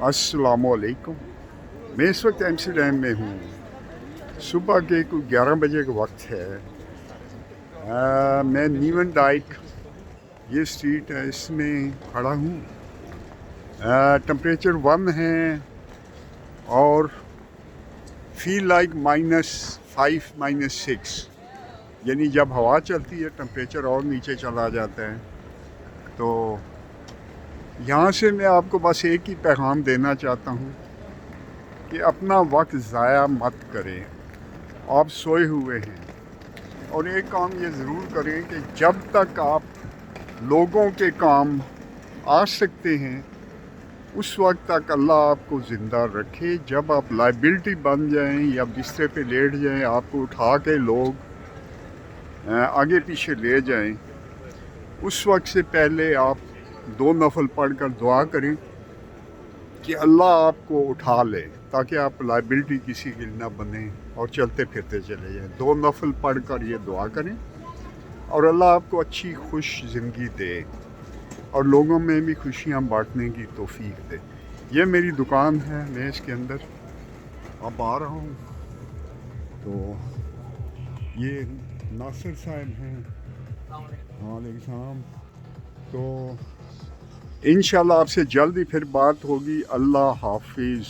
अस्सलाम वालेकुम। मैं इस वक्त एम्स्टर्डम में हूँ। सुबह के कुछ 11 बजे का वक्त है। मैं नीवन डाइक, ये स्ट्रीट है, इसमें खड़ा हूँ। टेम्परेचर 1 है और फील लाइक -5 -6, यानी जब हवा चलती है टेम्परेचर और नीचे चला जाता है। तो यहाँ से मैं आपको बस एक ही पैगाम देना चाहता हूँ कि अपना वक्त ज़ाया मत करें। आप सोए हुए हैं, और एक काम ये ज़रूर करें कि जब तक आप लोगों के काम आ सकते हैं उस वक्त तक अल्लाह आपको ज़िंदा रखे। जब आप लाइबिलिटी बन जाएं या बिस्तर पे लेट जाएं, आपको उठा के लोग आगे पीछे ले जाएं, उस वक्त से पहले आप 2 नफल पढ़कर दुआ करें कि अल्लाह आपको उठा ले, ताकि आप लाइबिलिटी किसी की ना बने और चलते फिरते चले जाएं। 2 नफल पढ़ कर ये दुआ करें और अल्लाह आपको अच्छी खुश ज़िंदगी दे और लोगों में भी खुशियाँ बांटने की तौफीक दे। ये मेरी दुकान है, मैं इसके अंदर अब आ रहा हूँ। तो ये नासिर साहब हैं। वालेकुम सलाम। तो इंशाल्लाह आपसे जल्द ही फिर बात होगी। अल्लाह हाफिज़।